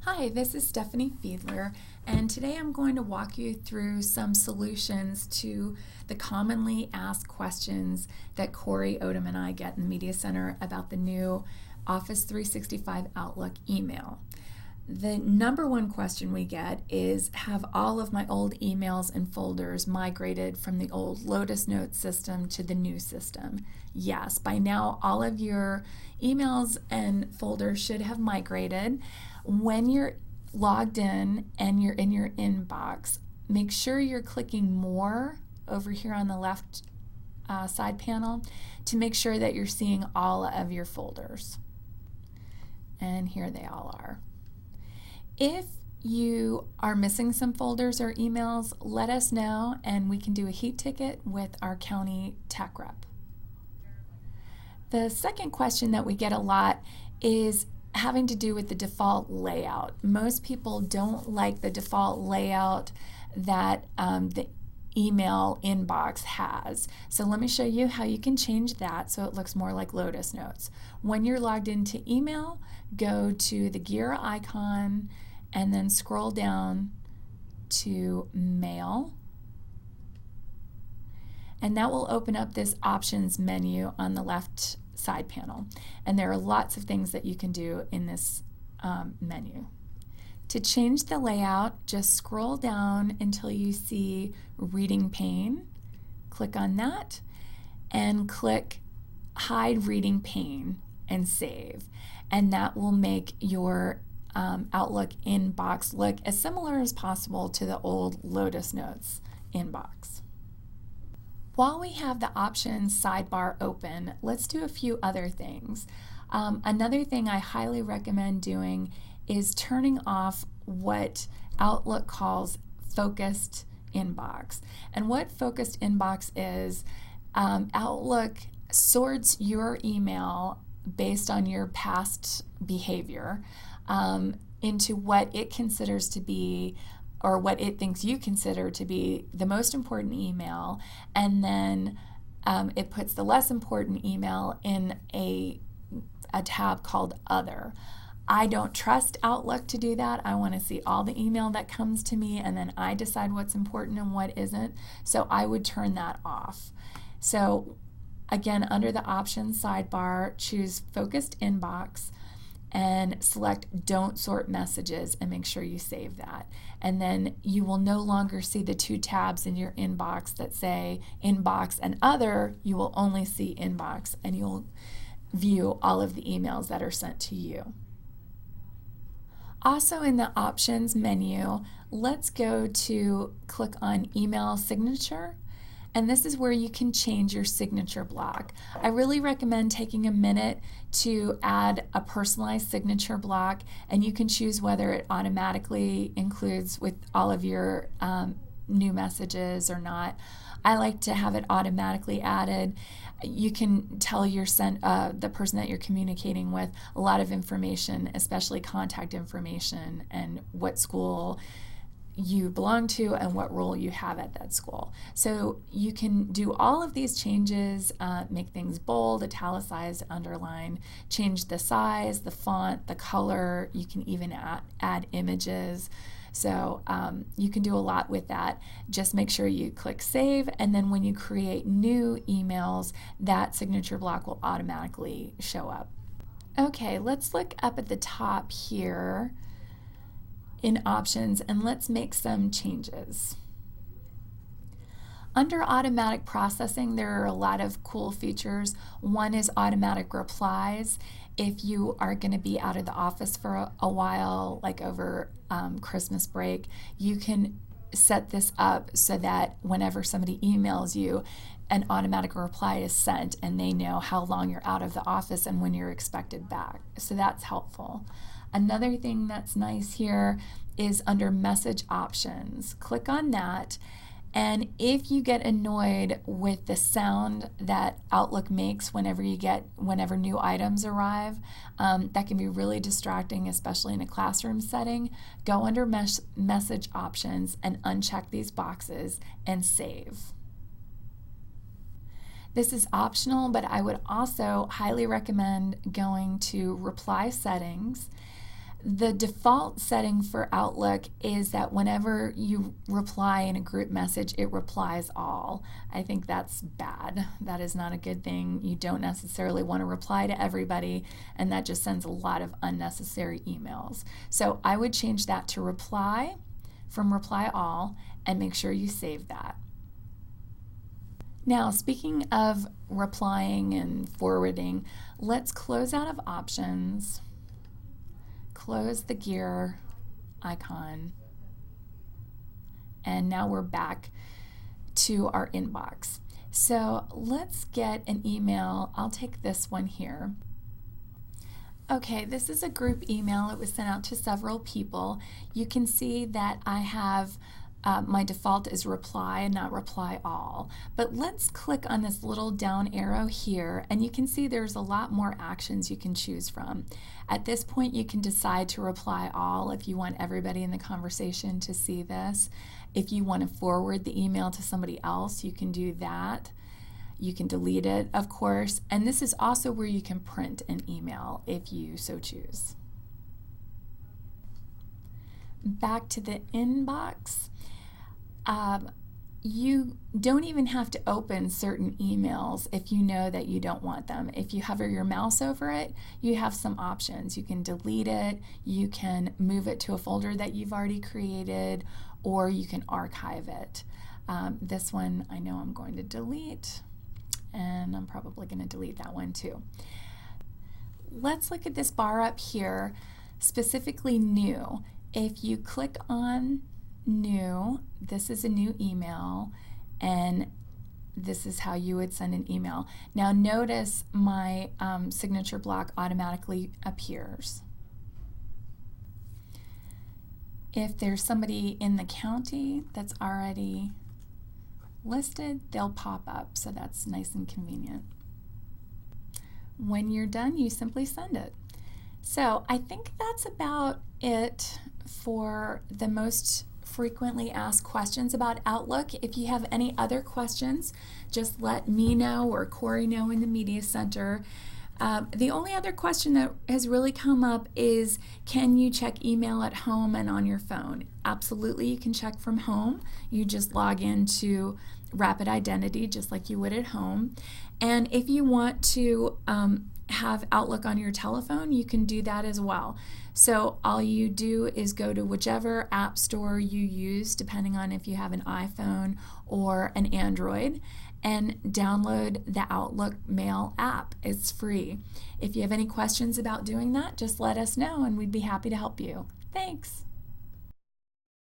Hi, this is Stephanie Fiedler, and today I'm going to walk you through some solutions to the commonly asked questions that Corey Odom and I get in the Media Center about the new Office 365 Outlook email. The number one question we get is, have all of my old emails and folders migrated from the old Lotus Notes system to the new system? Yes, by now all of your emails and folders should have migrated. When you're logged in and you're in your inbox, make sure you're clicking More over here on the left side panel to make sure that you're seeing all of your folders. And here they all are. If you are missing some folders or emails, let us know and we can do a heat ticket with our county tech rep. The second question that we get a lot is having to do with the default layout. Most people don't like the default layout that the email inbox has. So let me show you how you can change that so it looks more like Lotus Notes. When you're logged into email, go to the gear icon and then scroll down to Mail. And that will open up this options menu on the left side panel. And there are lots of things that you can do in this menu. To change the layout, just scroll down until you see Reading Pane. Click on that and click Hide Reading Pane and save. And that will make your Outlook inbox look as similar as possible to the old Lotus Notes inbox. While we have the options sidebar open, let's do a few other things. Another thing I highly recommend doing is turning off what Outlook calls focused inbox. And what focused inbox is, Outlook sorts your email based on your past behavior into what it considers to be, or what it thinks you consider to be, the most important email, and then it puts the less important email in a tab called Other. I don't trust Outlook to do that. I want to see all the email that comes to me, and then I decide what's important and what isn't. So I would turn that off. So again, under the options sidebar, choose Focused Inbox and select Don't Sort Messages and make sure you save that. And then you will no longer see the two tabs in your inbox that say Inbox and Other. You will only see Inbox, and you'll view all of the emails that are sent to you. Also in the options menu, let's go to click on Email Signature. And this is where you can change your signature block. I really recommend taking a minute to add a personalized signature block, and you can choose whether it automatically includes with all of your new messages or not. I like to have it automatically added. You can tell the person that you're communicating with a lot of information, especially contact information and what school you belong to and what role you have at that school. So you can do all of these changes, make things bold, italicized, underline, change the size, the font, the color. You can even add images. So you can do a lot with that. Just make sure you click Save, and then when you create new emails, that signature block will automatically show up. Okay, let's look up at the top here in options, and let's make some changes. Under automatic processing, there are a lot of cool features. One is automatic replies. If you are going to be out of the office for a while, like over Christmas break, you can set this up so that whenever somebody emails you, an automatic reply is sent and they know how long you're out of the office and when you're expected back. So that's helpful. Another thing that's nice here is under message options. Click on that, and if you get annoyed with the sound that Outlook makes whenever new items arrive, that can be really distracting, especially in a classroom setting. Go under message options and uncheck these boxes and save. This is optional, but I would also highly recommend going to reply settings. The default setting for Outlook is that whenever you reply in a group message, it replies all. I think that's bad. That is not a good thing. You don't necessarily want to reply to everybody, and that just sends a lot of unnecessary emails. So I would change that to reply from reply all, and make sure you save that. Now, speaking of replying and forwarding, let's close out of options. Close the gear icon, and now we're back to our inbox. So let's get an email. I'll take this one here. Okay, this is a group email. It was sent out to several people. You can see that I have my default is reply and not reply all. But let's click on this little down arrow here, and you can see there's a lot more actions you can choose from. At this point, you can decide to reply all if you want everybody in the conversation to see this. If you want to forward the email to somebody else, you can do that. You can delete it, of course, and this is also where you can print an email if you so choose. Back to the inbox. You don't even have to open certain emails if you know that you don't want them. If you hover your mouse over it, you have some options. You can delete it, you can move it to a folder that you've already created, or you can archive it. This one I know I'm going to delete, and I'm probably going to delete that one too. Let's look at this bar up here, specifically new. If you click on new, this is a new email, and this is how you would send an email. Now notice my signature block automatically appears. If there's somebody in the county that's already listed, they'll pop up, so that's nice and convenient. When you're done, you simply send it. So I think that's about it for the most frequently asked questions about Outlook. If you have any other questions, just let me know or Corey know in the Media Center. The only other question that has really come up is, can you check email at home and on your phone? Absolutely, you can check from home. You just log into Rapid Identity just like you would at home. And if you want to have Outlook on your telephone, you can do that as well. So all you do is go to whichever app store you use, depending on if you have an iPhone or an Android, and download the Outlook Mail app. It's free. If you have any questions about doing that, just let us know and we'd be happy to help you. Thanks.